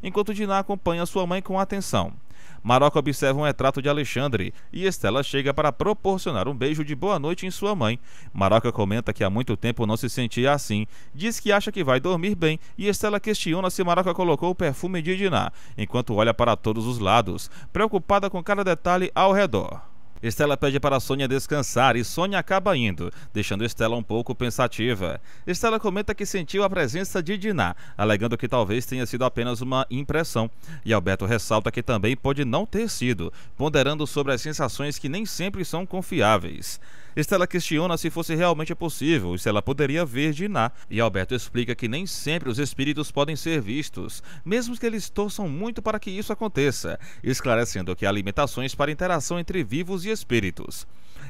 enquanto Dinah acompanha sua mãe com atenção. Maroca observa um retrato de Alexandre e Estela chega para proporcionar um beijo de boa noite em sua mãe. Maroca comenta que há muito tempo não se sentia assim, diz que acha que vai dormir bem e Estela questiona se Maroca colocou o perfume de Dinah, enquanto olha para todos os lados, preocupada com cada detalhe ao redor. Estela pede para Sônia descansar e Sônia acaba indo, deixando Estela um pouco pensativa. Estela comenta que sentiu a presença de Dinah, alegando que talvez tenha sido apenas uma impressão. E Alberto ressalta que também pode não ter sido, ponderando sobre as sensações que nem sempre são confiáveis. Estela questiona se fosse realmente possível e se ela poderia ver Dinah, e Alberto explica que nem sempre os espíritos podem ser vistos, mesmo que eles torçam muito para que isso aconteça, esclarecendo que há limitações para a interação entre vivos e espíritos.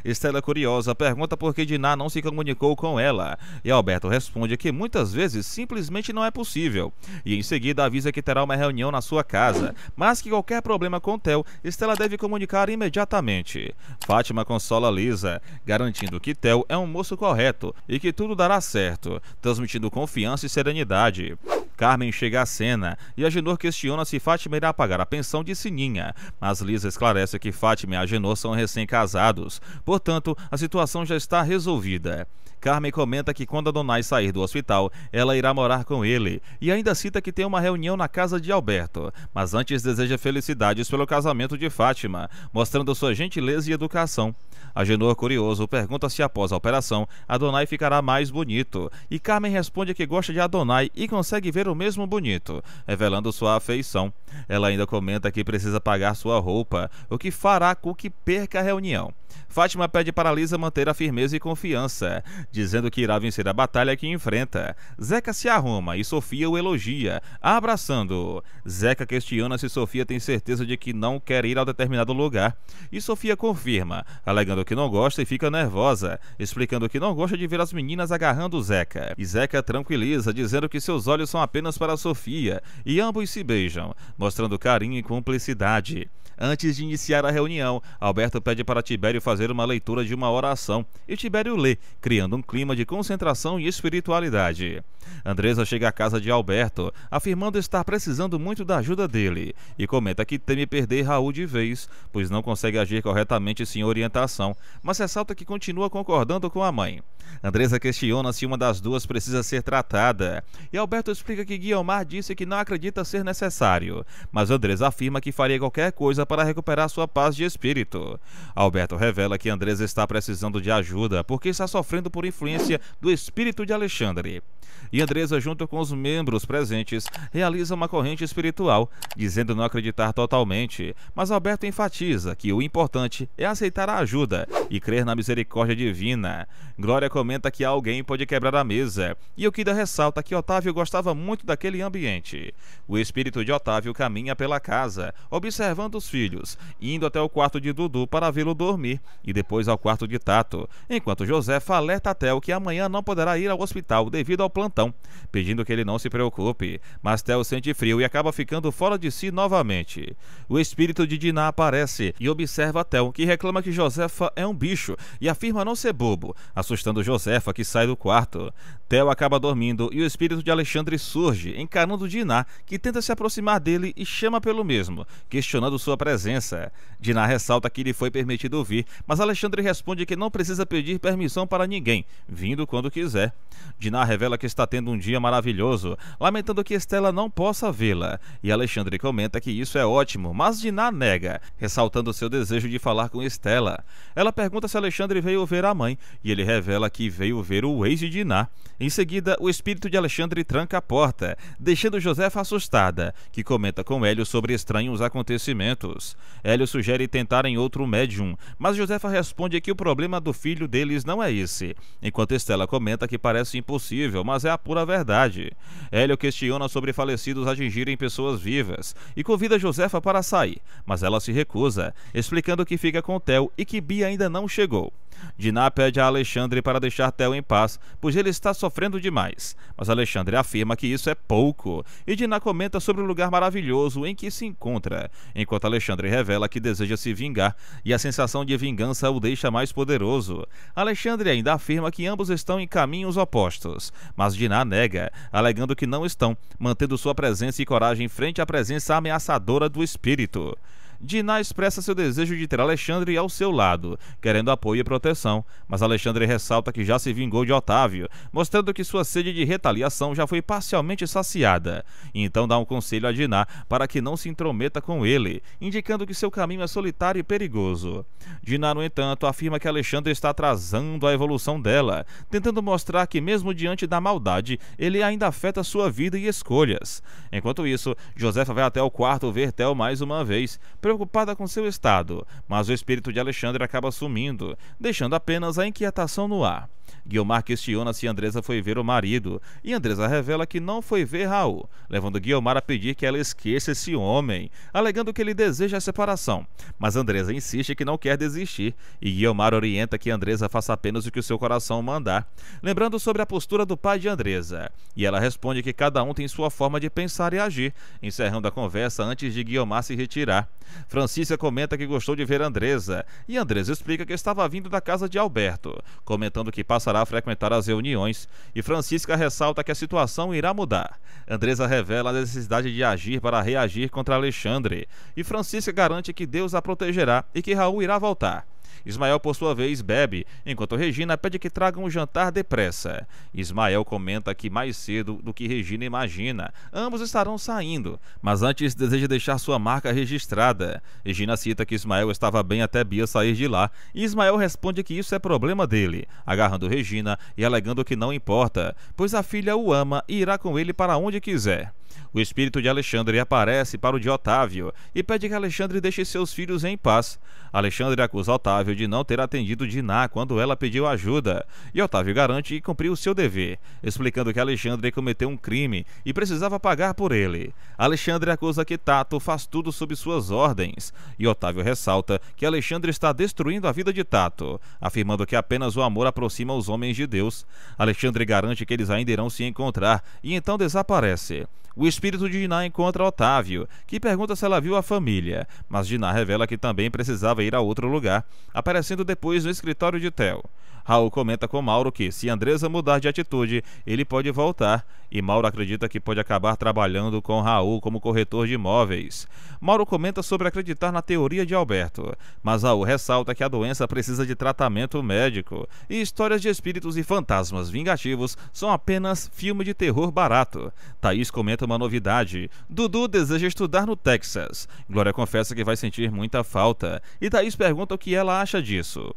Estela, curiosa, pergunta por que Dinah não se comunicou com ela, e Alberto responde que muitas vezes simplesmente não é possível, e em seguida avisa que terá uma reunião na sua casa, mas que qualquer problema com Theo, Estela deve comunicar imediatamente. Fátima consola Lisa, garantindo que Theo é um moço correto e que tudo dará certo, transmitindo confiança e serenidade. Carmen chega à cena e Agenor questiona se Fátima irá pagar a pensão de Sininha, mas Lisa esclarece que Fátima e Agenor são recém-casados, portanto, a situação já está resolvida. Carmen comenta que quando Adonai sair do hospital, ela irá morar com ele e ainda cita que tem uma reunião na casa de Alberto, mas antes deseja felicidades pelo casamento de Fátima, mostrando sua gentileza e educação. Agenor, curioso, pergunta se após a operação, Adonai ficará mais bonito, e Carmen responde que gosta de Adonai e consegue ver o mesmo bonito, revelando sua afeição. Ela ainda comenta que precisa pagar sua roupa, o que fará com que perca a reunião. Fátima pede para Lisa manter a firmeza e confiança, dizendo que irá vencer a batalha que enfrenta. Zeca se arruma e Sofia o elogia, abraçando-o. Zeca questiona se Sofia tem certeza de que não quer ir a determinado lugar, e Sofia confirma, alegando que não gosta e fica nervosa, explicando que não gosta de ver as meninas agarrando Zeca. E Zeca tranquiliza, dizendo que seus olhos são apenas para Sofia, e ambos se beijam, mostrando carinho e cumplicidade. Antes de iniciar a reunião, Alberto pede para Tibério fazer uma leitura de uma oração, e Tibério lê, criando um clima de concentração e espiritualidade. Andresa chega à casa de Alberto, afirmando estar precisando muito da ajuda dele, e comenta que teme perder Raul de vez, pois não consegue agir corretamente sem orientação, mas ressalta que continua concordando com a mãe. Andresa questiona se uma das duas precisa ser tratada, e Alberto explica que Guiomar disse que não acredita ser necessário, mas Andresa afirma que faria qualquer coisa para recuperar sua paz de espírito. Alberto revela que Andresa está precisando de ajuda porque está sofrendo por influência do espírito de Alexandre. E Andresa, junto com os membros presentes, realiza uma corrente espiritual, dizendo não acreditar totalmente, mas Alberto enfatiza que o importante é aceitar a ajuda e crer na misericórdia divina. Glória comenta que alguém pode quebrar a mesa, e Eukida ressalta que Otávio gostava muito daquele ambiente. O espírito de Otávio caminha pela casa, observando os filhos, indo até o quarto de Dudu para vê-lo dormir, e depois ao quarto de Tato, enquanto Josefa alerta Theo que amanhã não poderá ir ao hospital devido ao plantão, pedindo que ele não se preocupe, mas Theo sente frio e acaba ficando fora de si novamente. O espírito de Dinah aparece e observa Theo, que reclama que Josefa é um bicho e afirma não ser bobo, assustando Josefa, que sai do quarto. Theo acaba dormindo e o espírito de Alexandre surge, encarando Dinah, que tenta se aproximar dele e chama pelo mesmo, questionando sua presença. Dinah ressalta que lhe foi permitido vir, mas Alexandre responde que não precisa pedir permissão para ninguém, vindo quando quiser. Dinah revela que está tendo um dia maravilhoso, lamentando que Estela não possa vê-la, e Alexandre comenta que isso é ótimo, mas Dinah nega, ressaltando seu desejo de falar com Estela. Ela pergunta se Alexandre veio ver a mãe, e ele revela que veio ver o ex de Dinah. Em seguida, o espírito de Alexandre tranca a porta, deixando Josefa assustada, que comenta com Hélio sobre estranhos acontecimentos. Hélio sugere tentarem outro médium, mas Josefa responde que o problema do filho deles não é esse, enquanto Estela comenta que parece impossível, mas é a pura verdade. Hélio questiona sobre falecidos atingirem pessoas vivas e convida Josefa para sair, mas ela se recusa, explicando que fica com Theo e que Bia ainda não chegou. Diná pede a Alexandre para deixar Theo em paz, pois ele está sofrendo demais. Mas Alexandre afirma que isso é pouco, e Diná comenta sobre o lugar maravilhoso em que se encontra, enquanto Alexandre revela que deseja se vingar, e a sensação de vingança o deixa mais poderoso. Alexandre ainda afirma que ambos estão em caminhos opostos, mas Diná nega, alegando que não estão, mantendo sua presença e coragem frente à presença ameaçadora do espírito. Diná expressa seu desejo de ter Alexandre ao seu lado, querendo apoio e proteção, mas Alexandre ressalta que já se vingou de Otávio, mostrando que sua sede de retaliação já foi parcialmente saciada. E então dá um conselho a Diná para que não se intrometa com ele, indicando que seu caminho é solitário e perigoso. Diná, no entanto, afirma que Alexandre está atrasando a evolução dela, tentando mostrar que mesmo diante da maldade, ele ainda afeta sua vida e escolhas. Enquanto isso, Josefa vai até o quarto ver Theo mais uma vez, preocupada com seu estado, mas o espírito de Alexandre acaba sumindo, deixando apenas a inquietação no ar. Guiomar questiona se Andresa foi ver o marido, e Andresa revela que não foi ver Raul, levando Guiomar a pedir que ela esqueça esse homem, alegando que ele deseja a separação. Mas Andresa insiste que não quer desistir, e Guiomar orienta que Andresa faça apenas o que o seu coração mandar, lembrando sobre a postura do pai de Andresa. E ela responde que cada um tem sua forma de pensar e agir, encerrando a conversa antes de Guiomar se retirar. Francisca comenta que gostou de ver Andresa, e Andresa explica que estava vindo da casa de Alberto, comentando que passará a frequentar as reuniões, e Francisca ressalta que a situação irá mudar. Andresa revela a necessidade de agir para reagir contra Alexandre, e Francisca garante que Deus a protegerá e que Raul irá voltar. Ismael, por sua vez, bebe, enquanto Regina pede que tragam um jantar depressa. Ismael comenta que mais cedo do que Regina imagina, ambos estarão saindo, mas antes deseja deixar sua marca registrada. Regina cita que Ismael estava bem até Bia sair de lá, e Ismael responde que isso é problema dele, agarrando Regina e alegando que não importa, pois a filha o ama e irá com ele para onde quiser. O espírito de Alexandre aparece para o de Otávio e pede que Alexandre deixe seus filhos em paz. Alexandre acusa Otávio de não ter atendido Diná quando ela pediu ajuda, e Otávio garante que cumpriu seu dever, explicando que Alexandre cometeu um crime e precisava pagar por ele. Alexandre acusa que Tato faz tudo sob suas ordens, e Otávio ressalta que Alexandre está destruindo a vida de Tato, afirmando que apenas o amor aproxima os homens de Deus. Alexandre garante que eles ainda irão se encontrar, e então desaparece. O espírito de Diná encontra Otávio, que pergunta se ela viu a família, mas Diná revela que também precisava ir a outro lugar, aparecendo depois no escritório de Theo. Raul comenta com Mauro que, se Andresa mudar de atitude, ele pode voltar, e Mauro acredita que pode acabar trabalhando com Raul como corretor de imóveis. Mauro comenta sobre acreditar na teoria de Alberto, mas Raul ressalta que a doença precisa de tratamento médico, e histórias de espíritos e fantasmas vingativos são apenas filme de terror barato. Thaís comenta uma novidade: Dudu deseja estudar no Texas. Glória confessa que vai sentir muita falta, e Thaís pergunta o que ela acha disso.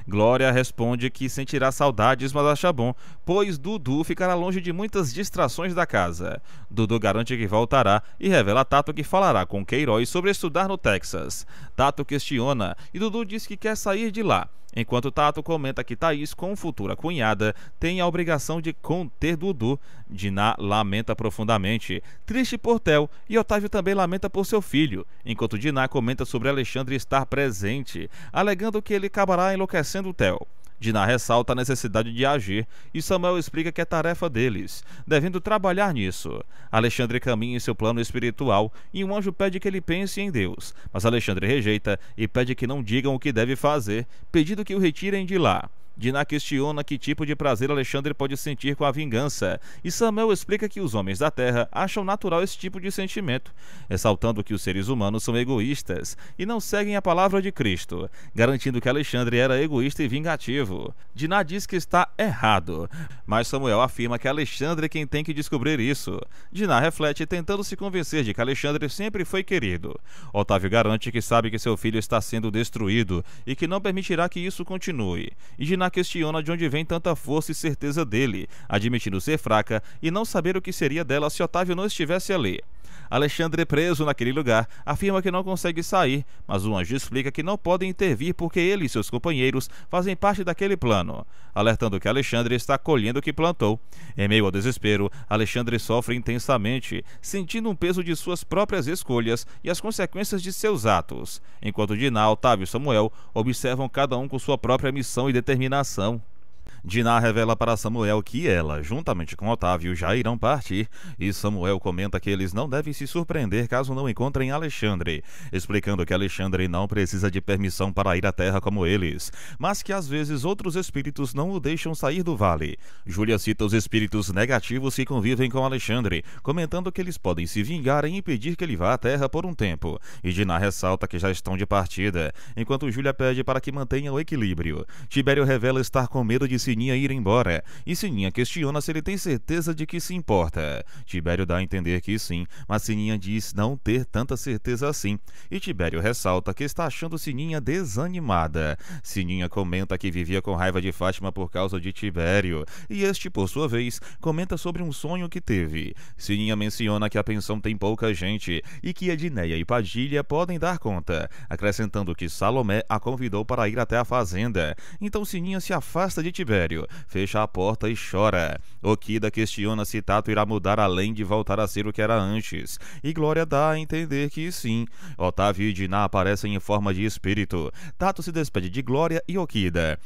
Glória responde que sentirá saudades, mas acha bom, pois Dudu ficará longe de muitas distrações da casa. Dudu garante que voltará e revela a Tato que falará com Queiroz sobre estudar no Texas. Tato questiona e Dudu diz que quer sair de lá, enquanto Tato comenta que Thaís, como futura cunhada, tem a obrigação de conter Dudu. Diná lamenta profundamente, triste por Theo, e Otávio também lamenta por seu filho, enquanto Diná comenta sobre Alexandre estar presente, alegando que ele acabará enlouquecendo Theo. Diná ressalta a necessidade de agir, e Samuel explica que é tarefa deles, devendo trabalhar nisso. Alexandre caminha em seu plano espiritual, e um anjo pede que ele pense em Deus, mas Alexandre rejeita e pede que não digam o que deve fazer, pedindo que o retirem de lá. Diná questiona que tipo de prazer Alexandre pode sentir com a vingança, e Samuel explica que os homens da Terra acham natural esse tipo de sentimento, ressaltando que os seres humanos são egoístas e não seguem a palavra de Cristo, garantindo que Alexandre era egoísta e vingativo. Diná diz que está errado, mas Samuel afirma que Alexandre é quem tem que descobrir isso. Diná reflete, tentando se convencer de que Alexandre sempre foi querido. Otávio garante que sabe que seu filho está sendo destruído e que não permitirá que isso continue. E Diná questiona de onde vem tanta força e certeza dele, admitindo ser fraca e não saber o que seria dela se Otávio não estivesse ali. Alexandre, preso naquele lugar, afirma que não consegue sair, mas o anjo explica que não podem intervir porque ele e seus companheiros fazem parte daquele plano, alertando que Alexandre está colhendo o que plantou. Em meio ao desespero, Alexandre sofre intensamente, sentindo um peso de suas próprias escolhas e as consequências de seus atos, enquanto Diná, Otávio e Samuel observam cada um com sua própria missão e determinação. Diná revela para Samuel que ela, juntamente com Otávio, já irão partir, e Samuel comenta que eles não devem se surpreender caso não encontrem Alexandre, explicando que Alexandre não precisa de permissão para ir à terra como eles, mas que às vezes outros espíritos não o deixam sair do vale. Júlia cita os espíritos negativos que convivem com Alexandre, comentando que eles podem se vingar e impedir que ele vá à terra por um tempo, e Diná ressalta que já estão de partida, enquanto Júlia pede para que mantenha o equilíbrio. Tibério revela estar com medo de Sininha ir embora, e Sininha questiona se ele tem certeza de que se importa. Tibério dá a entender que sim, mas Sininha diz não ter tanta certeza assim, e Tibério ressalta que está achando Sininha desanimada. Sininha comenta que vivia com raiva de Fátima por causa de Tibério, e este, por sua vez, comenta sobre um sonho que teve. Sininha menciona que a pensão tem pouca gente, e que Edneia e Padilha podem dar conta, acrescentando que Salomé a convidou para ir até a fazenda. Então Sininha se afasta de Tibério, fecha a porta e chora. Okida questiona se Tato irá mudar além de voltar a ser o que era antes, e Glória dá a entender que sim. Otávio e Diná aparecem em forma de espírito. Tato se despede de Glória e Okida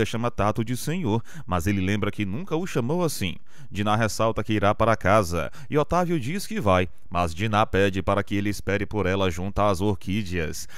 chama Tato de Senhor, mas ele lembra que nunca o chamou assim. Diná ressalta que irá para casa, e Otávio diz que vai, mas Diná pede para que ele espere por ela junto às orquídeas.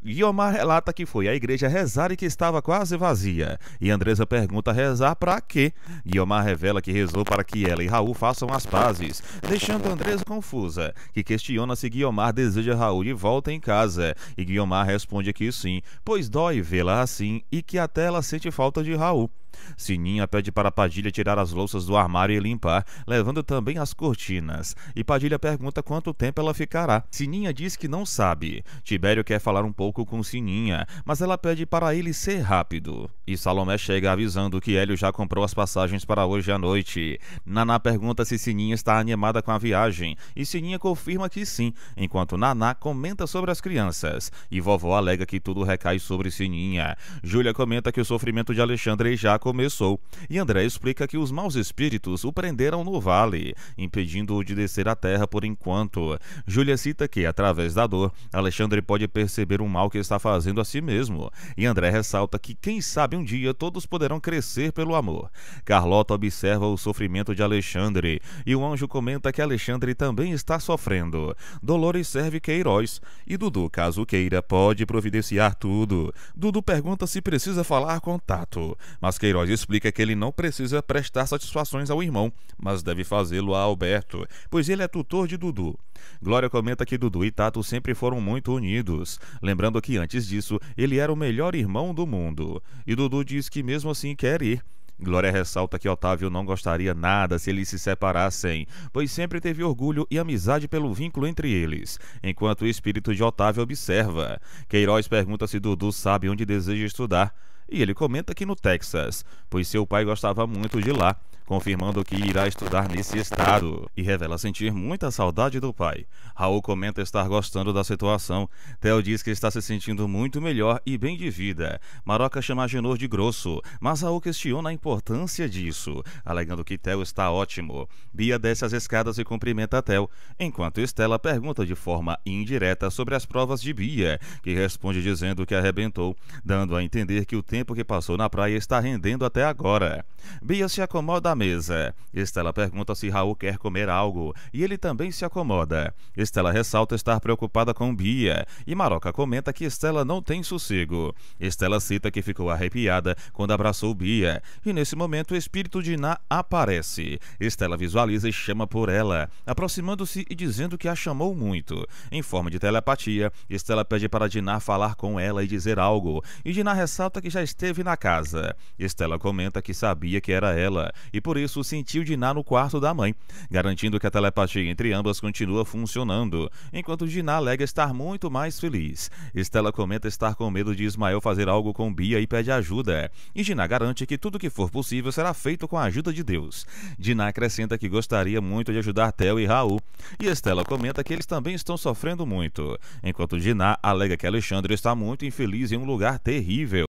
Guiomar relata que foi à igreja rezar e que estava quase vazia, e Andresa pergunta rezar para quê? Guiomar revela que rezou para que ela e Raul façam as pazes, deixando Andresa confusa, que questiona se Guiomar deseja Raul de volta em casa, e Guiomar responde que sim, pois dói vê-la assim e que até ela sente falta de Raul. Sininha pede para Padilha tirar as louças do armário e limpar, levando também as cortinas, e Padilha pergunta quanto tempo ela ficará. Sininha diz que não sabe. Tibério quer falar um pouco com Sininha, mas ela pede para ele ser rápido, e Salomé chega avisando que Hélio já comprou as passagens para hoje à noite. Naná pergunta se Sininha está animada com a viagem, e Sininha confirma que sim, enquanto Naná comenta sobre as crianças, e vovó alega que tudo recai sobre Sininha. Júlia comenta que o sofrimento de Alexandre já começou, e André explica que os maus espíritos o prenderam no vale, impedindo-o de descer à terra por enquanto. Júlia cita que, através da dor, Alexandre pode perceber o mal que está fazendo a si mesmo, e André ressalta que, quem sabe um dia, todos poderão crescer pelo amor. Carlota observa o sofrimento de Alexandre, e o anjo comenta que Alexandre também está sofrendo. Dolores serve Queiroz, e Dudu, caso queira, pode providenciar tudo. Dudu pergunta se precisa falar com Tato, mas Queiroz explica que ele não precisa prestar satisfações ao irmão, mas deve fazê-lo a Alberto, pois ele é tutor de Dudu. Glória comenta que Dudu e Tato sempre foram muito unidos, lembrando que antes disso ele era o melhor irmão do mundo, e Dudu diz que mesmo assim quer ir. Glória ressalta que Otávio não gostaria nada se eles se separassem, pois sempre teve orgulho e amizade pelo vínculo entre eles, enquanto o espírito de Otávio observa. Queiroz pergunta se Dudu sabe onde deseja estudar, e ele comenta que no Texas, pois seu pai gostava muito de lá, confirmando que irá estudar nesse estado, e revela sentir muita saudade do pai. Raul comenta estar gostando da situação. Theo diz que está se sentindo muito melhor e bem de vida. Maroca chama Agenor de grosso, mas Raul questiona a importância disso, alegando que Theo está ótimo. Bia desce as escadas e cumprimenta Theo, enquanto Estela pergunta de forma indireta sobre as provas de Bia, que responde dizendo que arrebentou, dando a entender que o tempo que passou na praia está rendendo até agora. Bia se acomoda à mesa. Estela pergunta se Raul quer comer algo, e ele também se acomoda. Estela ressalta estar preocupada com Bia, e Maroca comenta que Estela não tem sossego. Estela cita que ficou arrepiada quando abraçou Bia, e nesse momento o espírito de Iná aparece. Estela visualiza e chama por ela, aproximando-se e dizendo que a chamou muito. Em forma de telepatia, Estela pede para Diná falar com ela e dizer algo, e Diná ressalta que já esteve na casa. Estela comenta que sabia que era ela, e e por isso sentiu Diná no quarto da mãe, garantindo que a telepatia entre ambas continua funcionando, enquanto Diná alega estar muito mais feliz. Estela comenta estar com medo de Ismael fazer algo com Bia e pede ajuda, e Diná garante que tudo que for possível será feito com a ajuda de Deus. Diná acrescenta que gostaria muito de ajudar Theo e Raul, e Estela comenta que eles também estão sofrendo muito, enquanto Diná alega que Alexandre está muito infeliz em um lugar terrível.